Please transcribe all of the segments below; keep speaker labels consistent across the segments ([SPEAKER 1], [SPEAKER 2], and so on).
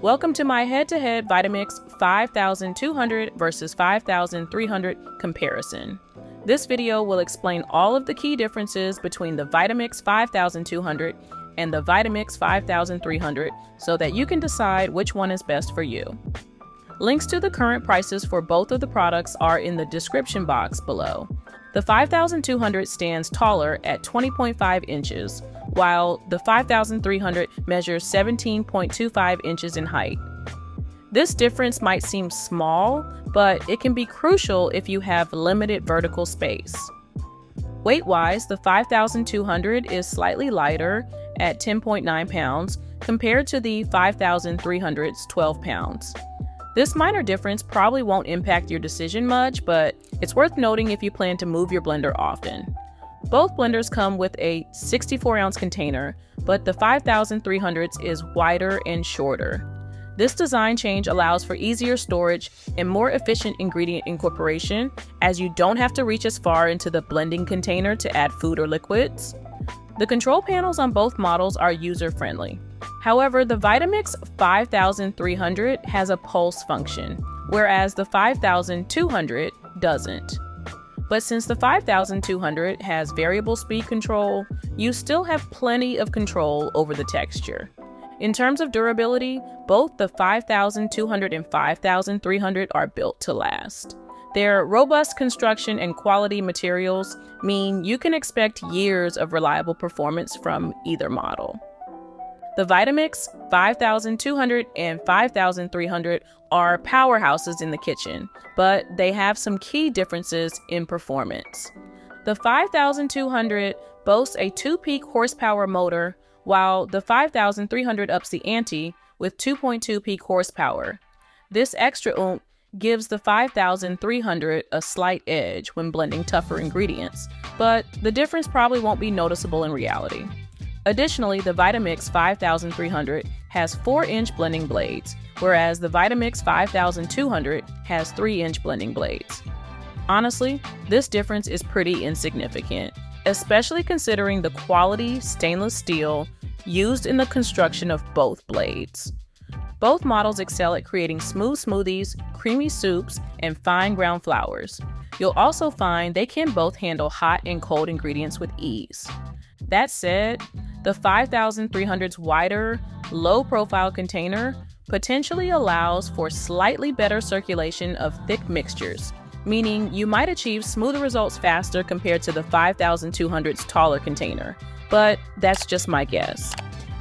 [SPEAKER 1] Welcome to my head-to-head Vitamix 5200 versus 5300 comparison. This video will explain all of the key differences between the Vitamix 5200 and the Vitamix 5300 so that you can decide which one is best for you. Links to the current prices for both of the products are in the description box below. The 5200 stands taller at 20.5 inches, while the 5300 measures 17.25 inches in height. This difference might seem small, but it can be crucial if you have limited vertical space. Weight-wise, the 5200 is slightly lighter at 10.9 pounds compared to the 5300's 12 pounds. This minor difference probably won't impact your decision much, but it's worth noting if you plan to move your blender often. Both blenders come with a 64-ounce container, but the 5300's is wider and shorter. This design change allows for easier storage and more efficient ingredient incorporation, as you don't have to reach as far into the blending container to add food or liquids. The control panels on both models are user-friendly. However, the Vitamix 5300 has a pulse function, whereas the 5200 doesn't. But since the 5200 has variable speed control, you still have plenty of control over the texture. In terms of durability, both the 5200 and 5300 are built to last. Their robust construction and quality materials mean you can expect years of reliable performance from either model. The Vitamix 5200 and 5300 are powerhouses in the kitchen, but they have some key differences in performance. The 5200 boasts a 2-peak horsepower motor, while the 5300 ups the ante with 2.2 peak horsepower. This extra oomph gives the 5300 a slight edge when blending tougher ingredients, but the difference probably won't be noticeable in reality. Additionally, the Vitamix 5300 has 4-inch blending blades, whereas the Vitamix 5200 has 3-inch blending blades. Honestly, this difference is pretty insignificant, especially considering the quality stainless steel used in the construction of both blades. Both models excel at creating smooth smoothies, creamy soups, and fine ground flours. You'll also find they can both handle hot and cold ingredients with ease. That said, the 5300's wider, low-profile container potentially allows for slightly better circulation of thick mixtures, meaning you might achieve smoother results faster compared to the 5200's taller container, but that's just my guess.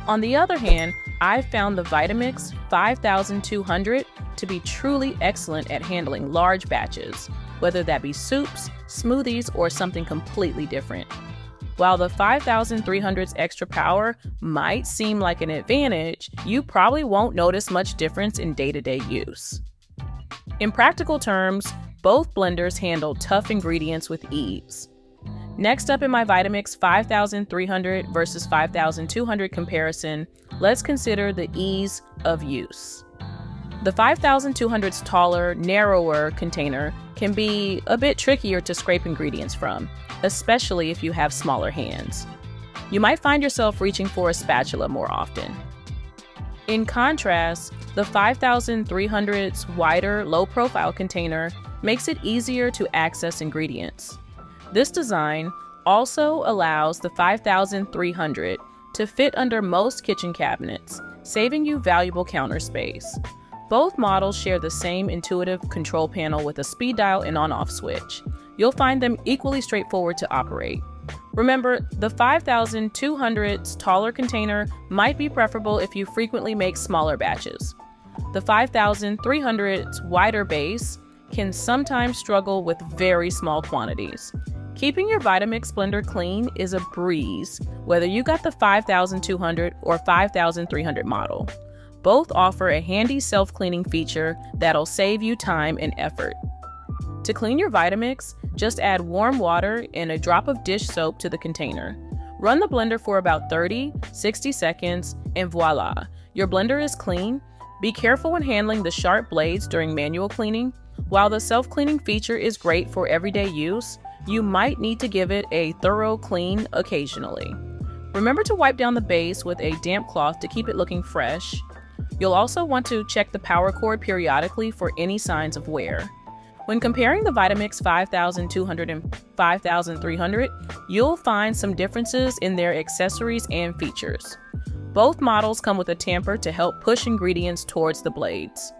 [SPEAKER 1] On the other hand, I've found the Vitamix 5200 to be truly excellent at handling large batches, whether that be soups, smoothies, or something completely different. While the 5300's extra power might seem like an advantage, you probably won't notice much difference in day-to-day use. In practical terms, both blenders handle tough ingredients with ease. Next up in my Vitamix 5300 versus 5200 comparison, let's consider the ease of use. The 5200's taller, narrower container can be a bit trickier to scrape ingredients from, especially if you have smaller hands. You might find yourself reaching for a spatula more often. In contrast, the 5300's wider, low-profile container makes it easier to access ingredients. This design also allows the 5300 to fit under most kitchen cabinets, saving you valuable counter space. Both models share the same intuitive control panel with a speed dial and on-off switch. You'll find them equally straightforward to operate. Remember, the 5200's taller container might be preferable if you frequently make smaller batches. The 5300's wider base can sometimes struggle with very small quantities. Keeping your Vitamix blender clean is a breeze, whether you got the 5200 or 5300 model. Both offer a handy self-cleaning feature that'll save you time and effort. To clean your Vitamix, just add warm water and a drop of dish soap to the container. Run the blender for about 30-60 seconds, and voila, your blender is clean. Be careful when handling the sharp blades during manual cleaning. While the self-cleaning feature is great for everyday use, you might need to give it a thorough clean occasionally. Remember to wipe down the base with a damp cloth to keep it looking fresh. You'll also want to check the power cord periodically for any signs of wear. When comparing the Vitamix 5200 and 5300, you'll find some differences in their accessories and features. Both models come with a tamper to help push ingredients towards the blades.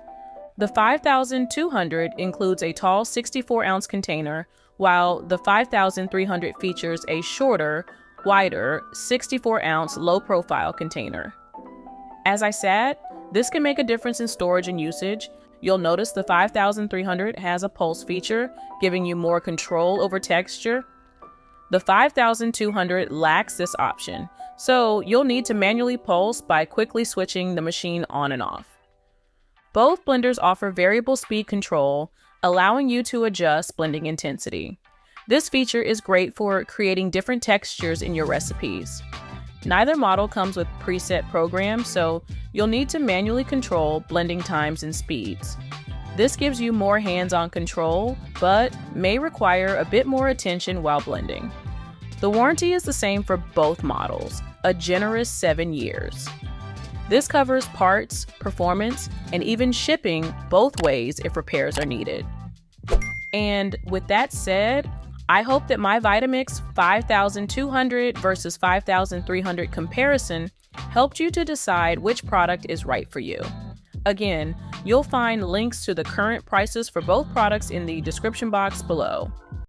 [SPEAKER 1] The 5200 includes a tall 64-ounce container, while the 5300 features a shorter, wider 64-ounce low-profile container. As I said, this can make a difference in storage and usage. You'll notice the 5300 has a pulse feature, giving you more control over texture. The 5200 lacks this option, so you'll need to manually pulse by quickly switching the machine on and off. Both blenders offer variable speed control, allowing you to adjust blending intensity. This feature is great for creating different textures in your recipes. Neither model comes with preset programs, so you'll need to manually control blending times and speeds. This gives you more hands-on control, but may require a bit more attention while blending. The warranty is the same for both models, a generous 7 years. This covers parts, performance, and even shipping both ways if repairs are needed. And with that said, I hope that my Vitamix 5200 versus 5300 comparison helped you to decide which product is right for you. Again, you'll find links to the current prices for both products in the description box below.